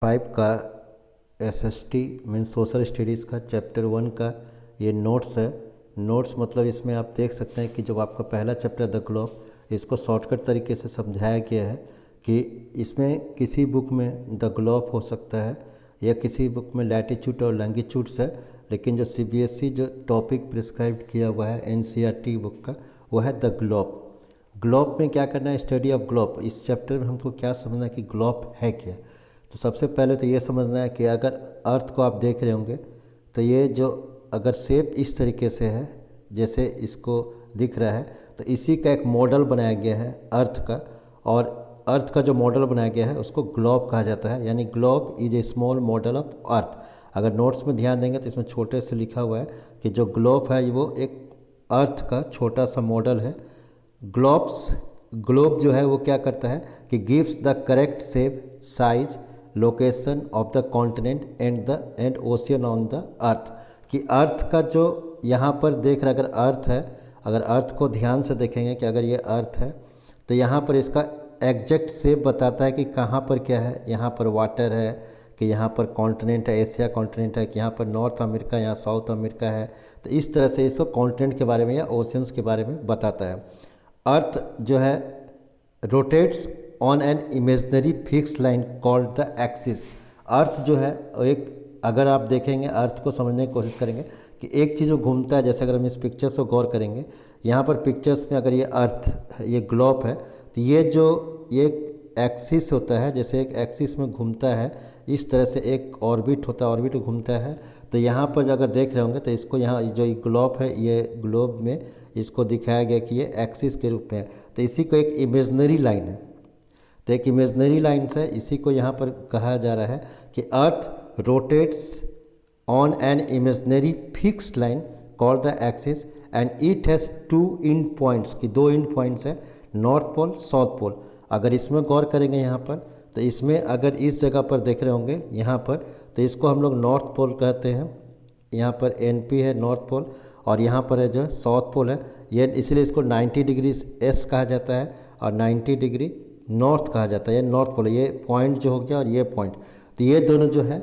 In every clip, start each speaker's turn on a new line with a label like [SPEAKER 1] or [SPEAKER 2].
[SPEAKER 1] 5 का SST means social studies का chapter 1 का ये नोट्स है। नोट्स मतलब इसमें आप देख सकते हैं कि जब आपका पहला चैप्टर द ग्लोब, इसको शॉर्टकट तरीके से समझाया गया है कि इसमें किसी बुक में द ग्लोब हो सकता है या किसी बुक में लैटिट्यूड और लैंगिट्यूड्स है, लेकिन जो CBSE जो टॉपिक प्रिस्क्राइब किया हुआ है NCERT बुक का वो है द ग्लोब। ग्लोब में क्या करना है, स्टडी ऑफ ग्लोब। इस चैप्टर में हमको क्या समझना है कि ग्लोब है क्या। तो सबसे पहले तो ये समझना है कि अगर अर्थ को आप देख रहे होंगे तो ये जो अगर शेप इस तरीके से है जैसे इसको दिख रहा है, तो इसी का एक मॉडल बनाया गया है अर्थ का, और अर्थ का जो मॉडल बनाया गया है उसको ग्लोब कहा जाता है। यानी globe is A small model of earth. अगर नोट्स में ध्यान देंगे तो इसमें छोटे से लिखा हुआ है कि जो ग्लोब है वो एक अर्थ का छोटा सा मॉडल है। ग्लोब जो है वो क्या करता है कि gives the correct shape, size, location of the continent and ocean on the earth. कि अर्थ का जो यहाँ पर देख रहे, अगर अर्थ है, अगर अर्थ को ध्यान से देखेंगे कि अगर ये अर्थ है तो यहाँ पर इसका एग्जैक्ट शेप बताता है कि कहाँ पर क्या है। यहाँ पर वाटर है, कि यहाँ पर कॉन्टिनेंट है, एशिया कॉन्टिनेंट है, कि यहाँ पर नॉर्थ अमेरिका, यहाँ साउथ अमेरिका है। तो इस तरह से इसको कॉन्टिनेंट के बारे में या ओशियंस के बारे में बताता है। अर्थ जो है rotates on an imaginary fix line called the axis. Earth जो है एक, अगर आप देखेंगे अर्थ को समझने की कोशिश करेंगे कि एक चीज़ में घूमता है। जैसे अगर हम इस पिक्चर्स को गौर करेंगे, यहाँ पर पिक्चर्स में अगर ये अर्थ, ये ग्लोब है, तो ये जो ये एक्सिस होता है, जैसे एक एक्सिस में घूमता है, इस तरह से एक ऑर्बिट होता है, ऑर्बिट घूमता है। तो यहाँ पर अगर देख रहे होंगे तो इसको यहाँ जो ये ग्लोब है, ये ग्लोब में इसको दिखाया गया कि ये एक्सिस के रूप में है। तो इसी को एक इमेजनरी लाइन है, तो एक इमेजनरी लाइन से इसी को यहाँ पर कहा जा रहा है कि earth rotates on an imaginary fixed line called the axis and it has two end points, की दो एंड पॉइंट्स है, नॉर्थ पोल साउथ पोल। अगर इसमें गौर करेंगे यहाँ पर, तो इसमें अगर इस जगह पर देख रहे होंगे यहाँ पर, तो इसको हम लोग नॉर्थ पोल कहते हैं। यहाँ पर NP है नॉर्थ पोल, और यहाँ पर है जो साउथ पोल है। ये इसलिए इसको 90 डिग्री S कहा जाता है और 90 डिग्री नॉर्थ कहा जाता है। ये नॉर्थ पोल, ये पॉइंट जो हो गया और ये पॉइंट, तो ये दोनों जो है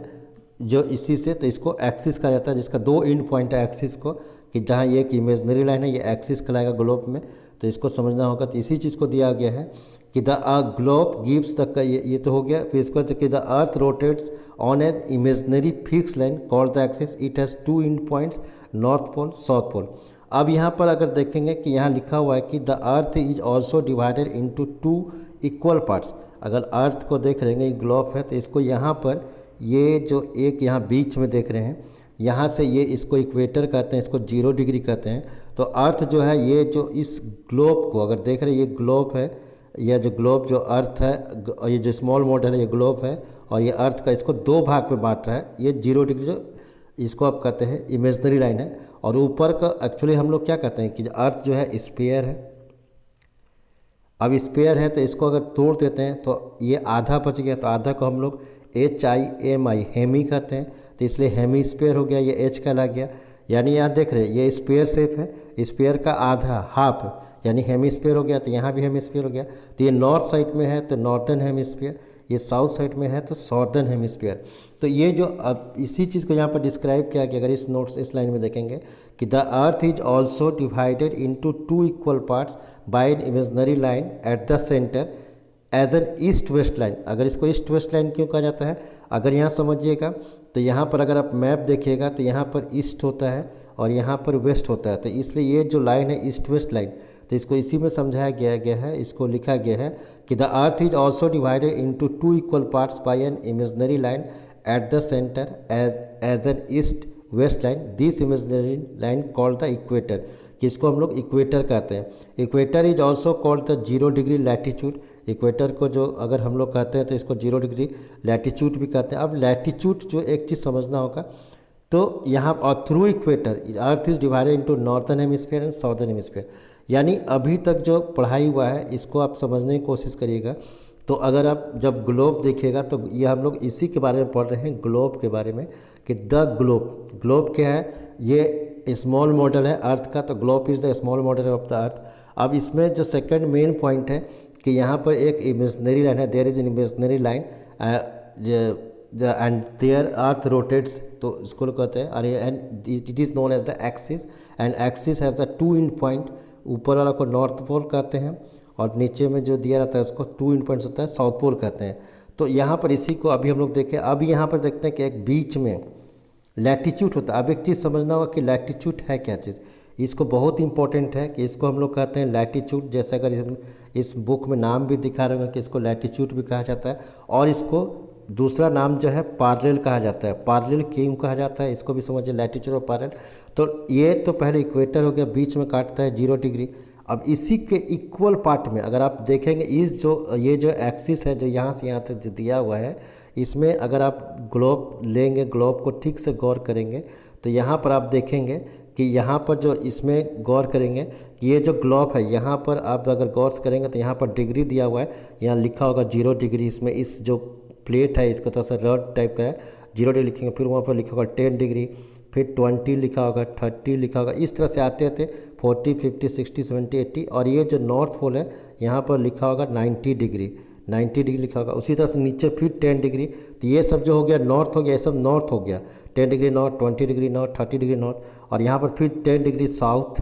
[SPEAKER 1] जो इसी से, तो इसको एक्सिस कहा जाता है, जिसका दो एंड पॉइंट है एक्सिस को, कि जहाँ ये एक इमेजनरी लाइन है, ये एक्सिस कहलाएगा ग्लोब में। तो इसको समझना होगा। तो इसी चीज़ को दिया गया है कि द ग्लोब गिव्स द, ये तो हो गया। फिर इसको कि the earth rotates on an imaginary fix line called the axis, it has two end points, north pole south pole. अब यहाँ पर अगर देखेंगे कि यहाँ लिखा हुआ है कि the earth is also divided into two equal parts. अगर अर्थ को देख रहेंगे, ग्लोब है, तो इसको यहाँ पर ये जो एक यहाँ बीच में देख रहे हैं, यहाँ से ये इसको इक्वेटर कहते हैं, इसको 0 डिग्री कहते हैं। तो अर्थ जो है, ये जो इस ग्लोब को अगर देख रहे हैं, ये ग्लोब है, यह जो ग्लोब जो अर्थ है, ये जो स्मॉल मॉडल है ये ग्लोब है, और ये अर्थ का इसको दो भाग में बांट रहा है। ये 0 डिग्री जो इसको आप कहते हैं इमेजनरी लाइन है, और ऊपर का एक्चुअली हम लोग क्या कहते हैं कि अर्थ जो है स्फीयर है। अब स्फीयर है तो इसको अगर तोड़ देते हैं तो ये आधा बच गया, तो आधा को हम लोग HIMI हेमी कहते हैं, तो इसलिए हेमी स्फीयर हो गया, ये H कहला गया। यानी यहाँ देख रहे हैं ये स्फीयर शेप है, स्फीयर का आधा हाफ यानी हेमिस्फीयर हो गया, तो यहाँ भी हेमिस्फीयर हो गया। तो ये नॉर्थ साइड में है तो नॉर्दर्न हेमिस्फीयर, ये साउथ साइड में है तो साउदर्न हेमिस्फीयर। तो ये जो अब इसी चीज़ को यहाँ पर डिस्क्राइब किया कि अगर इस नोट्स इस लाइन में देखेंगे कि the earth is also divided into two equal parts by an imaginary line at the centre as an east west line. अगर इसको ईस्ट वेस्ट लाइन क्यों कहा जाता है, अगर यहाँ समझिएगा तो यहाँ पर अगर आप मैप देखिएगा तो यहाँ पर ईस्ट होता है और यहाँ पर वेस्ट होता है, तो इसलिए ये जो लाइन है ईस्ट वेस्ट लाइन, तो इसको इसी में समझाया गया है, इसको लिखा गया है कि the earth is also divided into two equal parts by an imaginary line at the centre as an east west line, this imaginary line called the equator, कि इसको हम लोग इक्वेटर कहते हैं। Equator is also called the 0 degree latitude. Equator को जो अगर हम लोग कहते हैं तो इसको 0 डिग्री लैटिट्यूड भी कहते हैं। अब लैटिट्यूड जो एक चीज़ समझना होगा, तो यहाँ और through equator earth is divided into northern hemisphere and southern hemisphere. यानी अभी तक जो पढ़ाई हुआ है इसको आप समझने की कोशिश करिएगा। तो अगर आप जब ग्लोब देखिएगा तो ये हम लोग इसी के बारे में पढ़ रहे हैं, ग्लोब के बारे में, कि द ग्लोब, ग्लोब क्या है, ये स्मॉल मॉडल है अर्थ का, तो globe is the small model of the अर्थ। अब इसमें जो सेकंड मेन पॉइंट है कि यहाँ पर एक इमेजनरी लाइन है, there is an imaginary line and there earth rotates, तो इसको कहते हैं, अरे and it is known as the axis, and axis has the 2 end point, ऊपर वाला को नॉर्थ पोल कहते हैं और नीचे में जो दिया रहता है उसको 2 एंड पॉइंट्स होता है साउथ पोल कहते हैं। तो यहाँ पर इसी को अभी हम लोग देखें, अभी यहाँ पर देखते हैं कि एक बीच में लैटिट्यूड होता है। अब एक चीज़ समझना होगा कि लैटिट्यूड है क्या चीज़, इसको बहुत इंपॉर्टेंट है कि इसको हम लोग कहते हैं लैटिट्यूड। जैसे अगर इस बुक में नाम भी दिखा रहे होंगे कि इसको लैटिट्यूड भी कहा जाता है, और इसको दूसरा नाम जो है पैरेलल कहा जाता है। पैरेलल क्यों कहा जाता है इसको भी समझिए, लैटिट्यूड और पैरेलल। तो ये तो पहले इक्वेटर हो गया, बीच में काटता है 0 डिग्री। अब इसी के इक्वल पार्ट में अगर आप देखेंगे, इस जो ये जो एक्सिस है जो यहाँ से यहाँ तक दिया हुआ है, इसमें अगर आप ग्लोब लेंगे, ग्लोब को ठीक से गौर करेंगे तो यहाँ पर आप देखेंगे कि यहाँ पर जो इसमें गौर करेंगे, ये जो ग्लोब है यहाँ पर आप अगर गौर से करेंगे तो यहाँ पर डिग्री दिया हुआ है, यहाँ लिखा होगा 0 डिग्री। इसमें इस जो प्लेट है इसका थोड़ा सा रड टाइप का है, 0 डिग्री लिखेंगे, फिर वहाँ पर लिखा होगा 10 डिग्री, फिर 20 लिखा होगा, 30 लिखा होगा, इस तरह से आते आते 40, 50, 60, 70, 80, और ये जो नॉर्थ पोल है यहाँ पर लिखा होगा 90 डिग्री, 90 डिग्री लिखा होगा। उसी तरह से नीचे फिर 10 डिग्री, तो ये सब जो हो गया नॉर्थ हो गया, ये सब नॉर्थ हो गया, 10 degree north, 20 degree north, 30 degree north, और यहाँ पर फिर 10 degree south,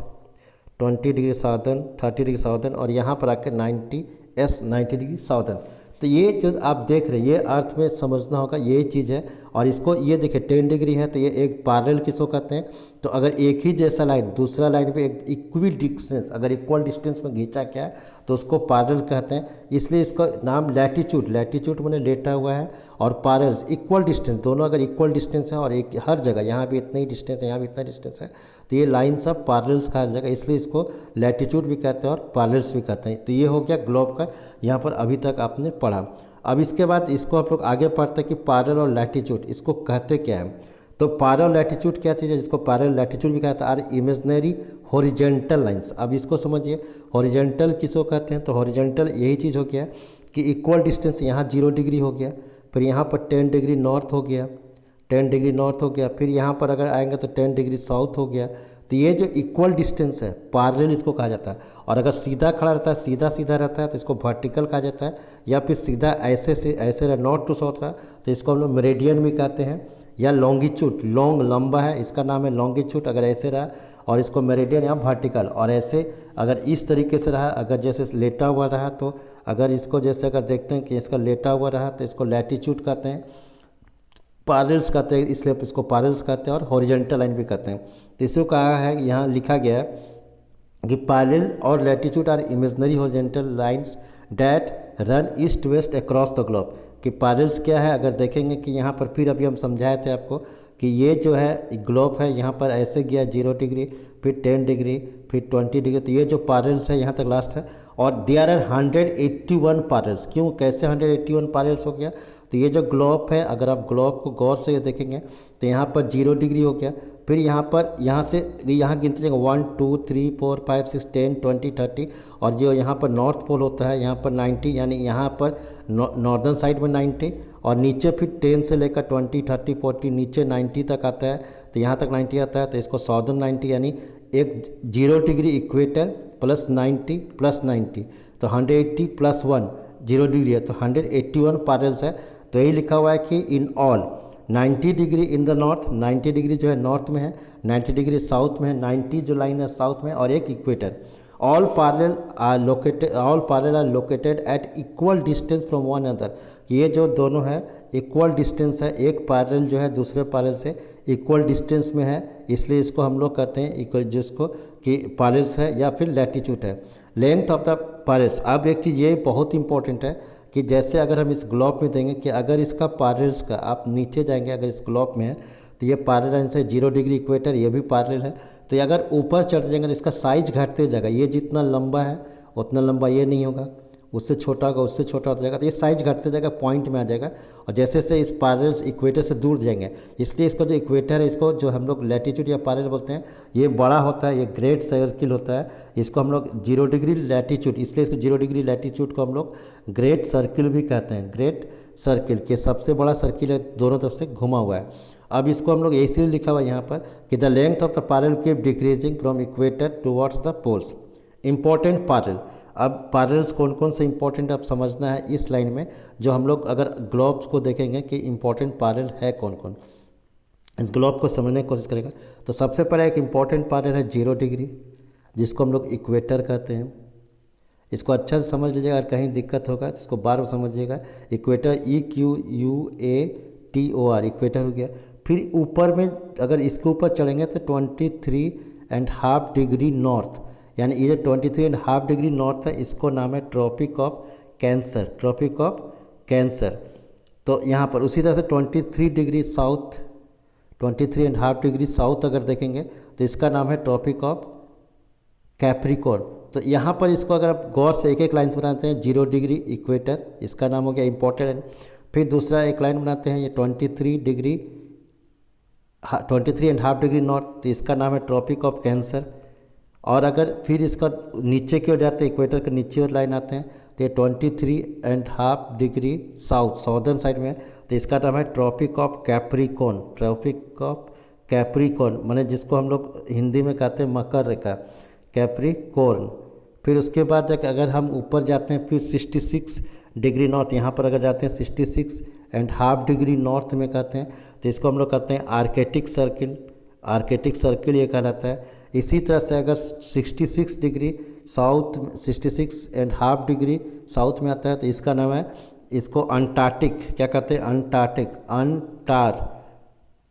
[SPEAKER 1] 20 degree southern, 30 degree southern, और यहाँ पर आकर 90 डिग्री साउदर्न। तो ये जो आप देख रहे हैं ये अर्थ में समझना होगा, ये चीज़ है। और इसको ये देखिए 10 डिग्री है तो ये एक पैरेलल किसको कहते हैं, तो अगर एक ही जैसा लाइन दूसरा लाइन पे एक इक्वल डिस्टेंस, अगर इक्वल डिस्टेंस में खींचा क्या है तो उसको पैरेलल कहते हैं। इसलिए इसका नाम लैटिट्यूड, लैटिट्यूड मैंने लेटा हुआ है, और पैरेलल इक्वल डिस्टेंस, दोनों अगर इक्वल डिस्टेंस है और एक हर जगह यहाँ भी इतना ही डिस्टेंस है, यहाँ भी इतना डिस्टेंस है, तो ये लाइन सब पैरेलल्स कहा जाएगा। इसलिए इसको लैटिट्यूड भी कहते हैं और पैरेलल्स भी कहते हैं। तो ये हो गया ग्लोब का, यहाँ पर अभी तक आपने पढ़ा। अब इसके बाद इसको आप लोग आगे पढ़ते हैं कि पैरेलल और लैटिट्यूड इसको कहते क्या है। तो पैरेलल लैटिट्यूड क्या चीज़ है जिसको पैरेलल लैटिट्यूड भी कहता है, आर इमेजिनरी हॉरिजेंटल लाइंस। अब इसको समझिए, हॉरिजेंटल किसको कहते हैं, तो हॉरिजेंटल यही चीज़ हो गया कि इक्वल डिस्टेंस, यहाँ 0 डिग्री हो गया, फिर यहाँ पर 10 डिग्री नॉर्थ हो गया, 10 डिग्री नॉर्थ हो गया, फिर यहाँ पर अगर आएंगे तो 10 डिग्री साउथ हो गया। तो ये जो इक्वल डिस्टेंस है पैरेलल इसको कहा जाता है। और अगर सीधा खड़ा रहता है, सीधा सीधा रहता है तो इसको वर्टिकल कहा जाता है, या फिर सीधा ऐसे से ऐसे नॉर्थ टू साउथ है तो इसको हम लोग मेरिडियन भी कहते हैं, या लॉन्गिट्यूड, लॉन्ग लंबा है इसका नाम है लॉन्गिट्यूड, अगर ऐसे रहा, और इसको मेरिडियन या वर्टिकल। और ऐसे अगर इस तरीके से रहा, अगर जैसे लेटा हुआ रहा, तो अगर इसको जैसे अगर देखते हैं कि इसका लेटा हुआ रहा तो इसको लैटिट्यूड कहते हैं, पैरेलल्स कहते हैं, इसलिए इसको पैरेलल्स कहते हैं, और हॉरिजॉन्टल लाइन भी कहते हैं। तो इसको कहा है, यहाँ लिखा गया है कि पैरेलल और latitude are imaginary horizontal lines that run east west across the globe. कि पैरेलल्स क्या है, अगर देखेंगे कि यहाँ पर फिर अभी हम समझाए थे आपको कि ये जो है ग्लोब है, यहाँ पर ऐसे गया 0 डिग्री, फिर 10 डिग्री, फिर 20 डिग्री, तो ये जो पैरेलल्स है यहाँ तक लास्ट है। और देयर आर 181 पैरेलल्स। क्यों, कैसे 181 पैरेलल्स हो गया, तो ये जो ग्लोब है, अगर आप ग्लोब को गौर से देखेंगे तो यहाँ पर 0 डिग्री हो गया, फिर यहाँ पर यहाँ से यहाँ गिनते जाएंगे 1 2 3 4 5 6 10 20 30, और जो यहाँ पर नॉर्थ पोल होता है यहाँ पर 90, यानी यहाँ पर नॉर्दर्न साइड में 90, और नीचे फिर 10 से लेकर 20 30 40 नीचे 90 तक आता है, तो यहाँ तक 90 आता है, तो इसको साउदर्न 90, यानी एक 0 डिग्री इक्वेटर प्लस 90 प्लस 90, तो 180 प्लस 1 0 डिग्री है, तो 181 पैरेलल्स है। तो यही लिखा हुआ है कि in all 90 degree in the north, 90 degree जो है नॉर्थ में है, 90 डिग्री साउथ में है, 90 जो लाइन है साउथ में, और एक equator. All parallel are located at equal distance from one other. ये जो दोनों है इक्वल डिस्टेंस है, एक पैरेलल जो है दूसरे पैरेलल से इक्वल डिस्टेंस में है, इसलिए इसको हम लोग कहते हैं इक्वल, जिसको कि पैरेलल्स है या फिर लैटिट्यूड है। Length of the parallels. अब एक चीज़ ये बहुत इंपॉर्टेंट है कि जैसे अगर हम इस ग्लोब में देंगे कि अगर इसका पैरेलल्स का आप नीचे जाएंगे, अगर इस ग्लोब में है तो ये पैरेलल से 0 डिग्री इक्वेटर, ये भी पैरेलल है, तो ये अगर ऊपर चढ़ जाएंगे तो इसका साइज घटते जाएगा। ये जितना लंबा है उतना लंबा ये नहीं होगा, उससे छोटा होगा, उससे छोटा हो जाएगा, तो ये साइज घटते जाएगा, पॉइंट में आ जाएगा, और जैसे जैसे इस पैरेलल्स इक्वेटर से दूर जाएंगे, इसलिए इसको जो इक्वेटर है इसको जो हम लोग लैटिट्यूड या पैरेलल बोलते हैं, ये बड़ा होता है, ये ग्रेट सर्किल होता है, इसको हम लोग 0 डिग्री लैटिट्यूड, इसलिए इसको 0 डिग्री लैटिट्यूड को हम लोग ग्रेट सर्किल भी कहते हैं। ग्रेट सर्किल के सबसे बड़ा सर्किल है, दोनों तरफ से घुमा हुआ है। अब इसको हम लोग इसलिए लिखा हुआ है यहाँ पर कि the length of the parallel keep decreasing from equator towards the poles. Important parallel. अब पैरेलल्स कौन कौन से इंपॉर्टेंट अब समझना है इस लाइन में, जो हम लोग अगर ग्लोब्स को देखेंगे कि इंपॉर्टेंट पैरेलल है कौन कौन, इस ग्लोब को समझने की कोशिश करेगा। तो सबसे पहले एक इम्पॉर्टेंट पैरेलल है 0 डिग्री, जिसको हम लोग इक्वेटर कहते हैं। इसको अच्छा से समझ लीजिएगा, अगर कहीं दिक्कत होगा तो इसको बार बार समझिएगा। इक्वेटर EQUATOR इक्वेटर हो गया। फिर ऊपर में अगर इसके ऊपर चढ़ेंगे तो 23.5 डिग्री नॉर्थ, यानी ये जो 23.5 डिग्री नॉर्थ है इसको नाम है Tropic of Cancer, Tropic of Cancer. तो यहाँ पर उसी तरह से 23 डिग्री साउथ, 23.5 डिग्री साउथ अगर देखेंगे तो इसका नाम है ट्रॉपिक ऑफ कैप्रिकॉर्न। तो यहाँ पर इसको अगर आप गौर से एक एक लाइन से बनाते हैं, 0 डिग्री इक्वेटर, इसका नाम हो गया इम्पोर्टेंट। फिर दूसरा एक लाइन बनाते हैं ये 23.5 डिग्री नॉर्थ, तो इसका नाम है ट्रॉपिक ऑफ कैंसर। और अगर फिर इसका नीचे की ओर जाते हैं, इक्वेटर के नीचे और लाइन आते हैं तो ये 23.5 डिग्री साउथ, साउदर्न साइड में, तो इसका नाम है Tropic of Capricorn, Tropic of Capricorn, माने जिसको हम लोग हिंदी में कहते हैं मकर रेखा, कैप्रिकॉर्न। फिर उसके बाद जाकर अगर हम ऊपर जाते हैं फिर 66 डिग्री नॉर्थ, यहाँ पर अगर जाते हैं 66.5 डिग्री नॉर्थ में कहते हैं, तो इसको हम लोग कहते हैं आर्कटिक सर्किल, आर्कटिक सर्किल ये कहलाता है। इसी तरह से अगर 66 डिग्री साउथ, 66.5 डिग्री साउथ में आता है तो इसका नाम है, इसको अंटार्कटिक क्या कहते हैं, अंटार्कटिक,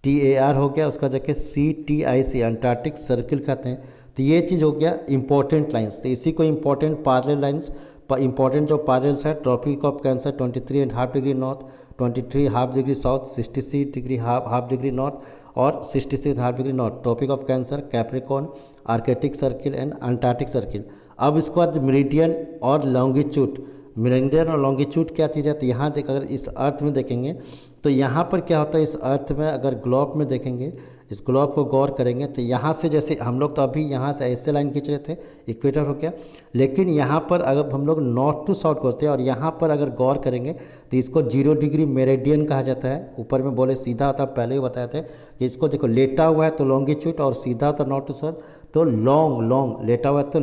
[SPEAKER 1] TAR हो गया, उसका जाके CTIC अंटार्कटिक सर्किल कहते हैं। तो ये चीज़ हो गया इंपॉर्टेंट लाइंस। तो इसी को इंपॉर्टेंट पैरेलल लाइंस, इंपॉर्टेंट जो पैरेलल्स है, Tropic of Cancer 23.5 degree north, 23.5 degree south, 66 degree half degree north और 66.5 degree north, Tropic of Cancer, Capricorn, Arctic Circle and Antarctic Circle. अब इसके बाद मेरिडियन और लॉन्गिट्यूड, मेरिडियन और लॉन्गिट्यूड क्या चीज़ है, तो यहाँ देख अगर इस अर्थ में देखेंगे तो यहाँ पर क्या होता है, इस अर्थ में अगर ग्लोब में देखेंगे, इस ग्लोब को गौर करेंगे तो यहाँ से जैसे हम लोग तो अभी यहाँ से ऐसे लाइन खींच रहे थे, इक्वेटर हो गया, लेकिन यहाँ पर अगर हम लोग नॉर्थ टू साउथ खोजते हैं और यहाँ पर अगर गौर करेंगे तो इसको 0 डिग्री मेरिडियन कहा जाता है। ऊपर में बोले सीधा होता, पहले ही बताए थे कि इसको देखो लेटा हुआ है तो लॉन्गिट्यूड, और सीधा होता नॉर्थ टू साउथ तो लॉन्ग, लेटा हुआ है तो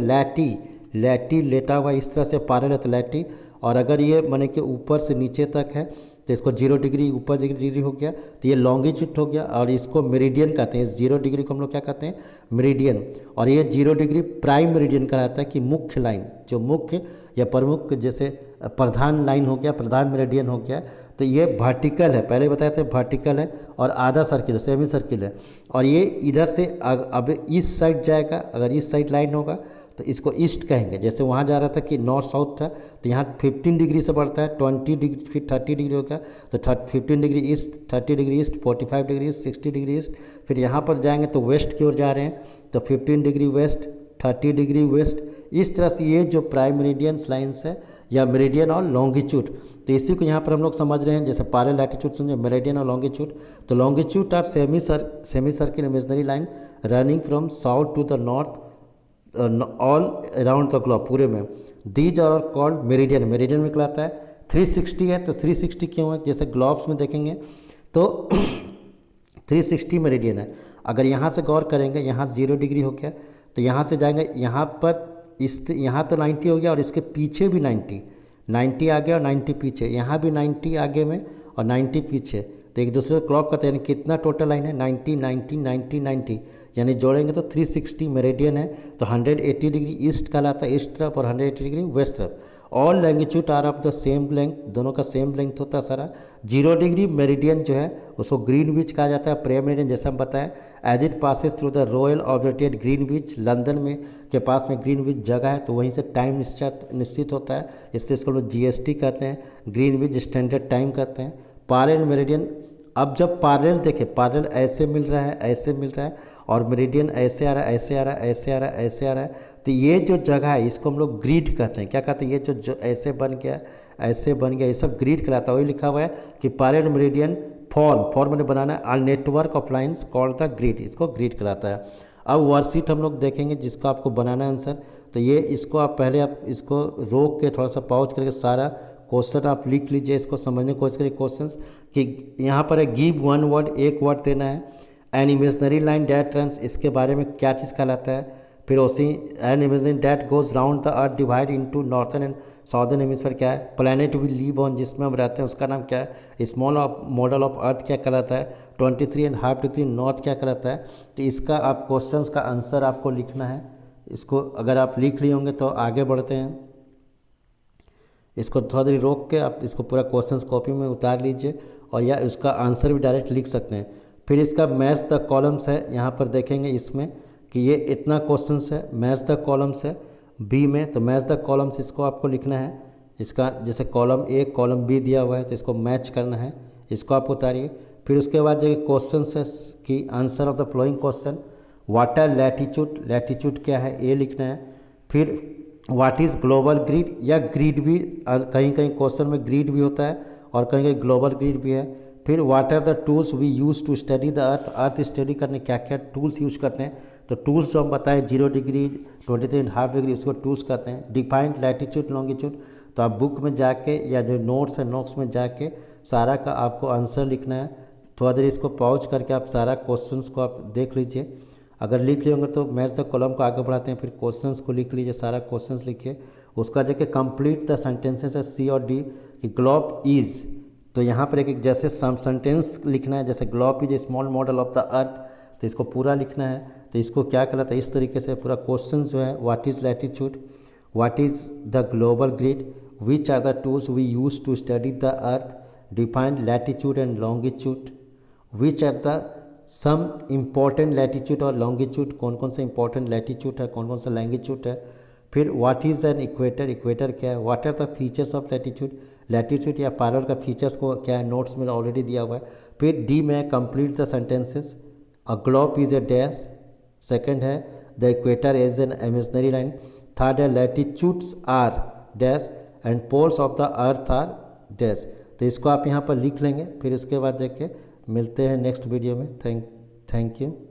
[SPEAKER 1] लैटी लेटा हुआ, इस तरह से पैरेलल है तो लैटी। और अगर ये माने कि ऊपर से नीचे तक है तो इसको 0 डिग्री ऊपर डिग्री हो गया, तो ये लॉन्गिट्यूड हो गया, और इसको मेरिडियन कहते हैं। इस 0 डिग्री को हम लोग क्या कहते हैं, मेरिडियन। और ये 0 डिग्री प्राइम मेरिडियन कहलाता है कि मुख्य लाइन, जो मुख्य या प्रमुख, जैसे प्रधान लाइन हो गया, प्रधान मेरिडियन हो गया। तो ये वर्टिकल है, पहले बताए थे वर्टिकल है, और आधा सर्किल सेमी सर्किल है। और ये इधर से अब इस साइड जाएगा, अगर इस साइड लाइन होगा तो इसको ईस्ट कहेंगे। जैसे वहाँ जा रहा था कि नॉर्थ साउथ था, तो यहाँ 15 डिग्री से बढ़ता है, 20 डिग्री, फिर 30 डिग्री हो गया, तो 15 degree east, 30 degree east, 45 degree east, 60 degree east. फिर यहाँ पर जाएंगे तो वेस्ट की ओर जा रहे हैं, तो 15 डिग्री वेस्ट, 30 डिग्री वेस्ट। इस तरह से ये जो प्राइम मेरिडियंस लाइन्स है या मेरिडियन और लॉन्गिट्यूड, तो इसी को यहाँ पर हम लोग समझ रहे हैं। जैसे पैरेलल लैटिट्यूड समझे, मेरिडियन और लॉन्गिट्यूड। तो longitude are semi circle imaginary line running from south to the north all around the globe, पूरे में। These are called meridian, meridian में कहलाता है। 360 है तो 360 क्यों है, जैसे ग्लोब्स में देखेंगे तो 360 मेरिडियन है। अगर यहाँ से गौर करेंगे, यहाँ 0 डिग्री हो गया, तो यहाँ से जाएंगे यहाँ पर, यहाँ तो 90 हो गया और इसके पीछे भी 90 आ गया और 90 पीछे, यहाँ भी 90 आगे में और 90 पीछे। तो एक दूसरे को क्रॉप करते हैं, यानी कितना टोटल लाइन है, 90 90 90 90, यानी जोड़ेंगे तो 360 मेरिडियन है। तो 180 डिग्री ईस्ट कहलाता है, ईस्ट तरफ, और 180 डिग्री वेस्ट तरफ। All longitude are of the same length, दोनों का सेम लेंथ होता है सारा। 0 डिग्री मेरिडियन जो है उसको ग्रीनविच कहा जाता है, प्रेम मेरिडियन जैसे हम बताएं। As it passes through the Royal Observatory Greenwich, London में के पास में ग्रीनविच जगह है, तो वहीं से टाइम निश्चित होता है, इसलिए इसको लोग GST कहते हैं, ग्रीनविच स्टैंडर्ड टाइम कहते हैं। पैरेलल मेरिडियन, अब जब पैरेलल देखें, पैरेलल ऐसे मिल रहा है, ऐसे मिल रहा है, और मेरिडियन ऐसे आ रहा है, ऐसे आ रहा है, ऐसे आ रहा है, ऐसे आ रहा है, तो ये जो जगह है इसको हम लोग ग्रिड कहते हैं। क्या कहते हैं, ये जो ऐसे बन गया, ऐसे बन गया, ये सब ग्रिड कहलाता है। वही लिखा हुआ है कि पैरेलल मेरिडियन फॉर्म मैंने बनाना है, all network of lines called the grid, इसको ग्रिड कहलाता है। अब वर्कशीट हम लोग देखेंगे जिसको आपको बनाना है आंसर, तो ये इसको आप पहले आप इसको रोक के थोड़ा सा पॉज करके सारा क्वेश्चन आप लिख लीजिए, इसको समझने की कोशिश करिए। क्वेश्चंस कि यहाँ पर है गिव 1 वर्ड, एक वर्ड देना है। An imaginary line that runs, इसके बारे में क्या चीज़ कहलाता है। फिर ओसी an imagine that goes round the Earth divide into northern and southern hemisphere क्या है, प्लैनेट वी लीव ऑन जिसमें हम रहते हैं उसका नाम क्या है, स्मॉल मॉडल ऑफ अर्थ क्या कहलाता है, 23.5 डिग्री नॉर्थ क्या कहलाता है। तो इसका आप क्वेश्चंस का आंसर आपको लिखना है। इसको अगर आप लिख लिए होंगे तो आगे बढ़ते हैं। इसको थोड़ा देर रोक के आप इसको पूरा क्वेश्चंस कॉपी में उतार लीजिए और या उसका आंसर भी डायरेक्ट लिख सकते हैं। फिर इसका मैच द कॉलम्स है, यहाँ पर देखेंगे इसमें कि ये इतना क्वेश्चंस है, मैच द कॉलम्स है बी में, तो मैच द कॉलम्स इसको आपको लिखना है। इसका जैसे कॉलम ए कॉलम बी दिया हुआ है तो इसको मैच करना है, इसको आप उतारिए। फिर उसके बाद जो क्वेश्चन है कि answer of the following question, what are latitude, latitude क्या है ये लिखना है। फिर व्हाट इज़ ग्लोबल ग्रिड, या ग्रिड भी कहीं कहीं क्वेश्चन में ग्रिड भी होता है और कहीं कहीं ग्लोबल ग्रिड भी है। फिर what are the tools we use to study the earth, earth study करने क्या क्या टूल्स यूज़ करते हैं, तो टूल्स जो हम बताएं 0 डिग्री 23.5 डिग्री उसको टूल्स कहते हैं। डिफाइंड लैटिट्यूड लॉन्गिट्यूड, तो आप बुक में जाके या जो नोट्स है नोट्स में जाके सारा का आपको आंसर लिखना है। थोड़ा देर इसको पॉज करके आप सारा क्वेश्चंस को आप देख लीजिए। अगर लिख लिए होंगे तो मैच द कॉलम को आगे बढ़ाते हैं, फिर क्वेश्चंस को लिख लीजिए, सारा क्वेश्चंस लिखिए। उसका जाके कंप्लीट द सेंटेंसेस है सी और डी कि ग्लोब इज़, तो यहाँ पर एक जैसे सेंटेंस लिखना है, जैसे globe is A small model of the अर्थ, तो इसको पूरा लिखना है। तो इसको क्या कहलाता है, इस तरीके से पूरा क्वेश्चन जो है, what is latitude, what is the global grid, which are the tools we use to study the earth, defined latitude and longitude, which are the some important latitude और लॉन्गिट्यूड, कौन कौन सा इंपॉर्टेंट लैटिट्यूड है, कौन कौन सा longitude है। फिर what is an equator, equator क्या है, what are the features of latitude, latitude या पैरेलल का फीचर्स को क्या है नोट्स में ऑलरेडी दिया हुआ है। फिर डी में complete the sentences, a globe is a dash, second है the equator is an imaginary line, third है latitudes are dash and poles of the Earth are dash. तो इसको आप यहाँ पर लिख लेंगे। फिर उसके बाद जाके मिलते हैं नेक्स्ट वीडियो में। Thank you.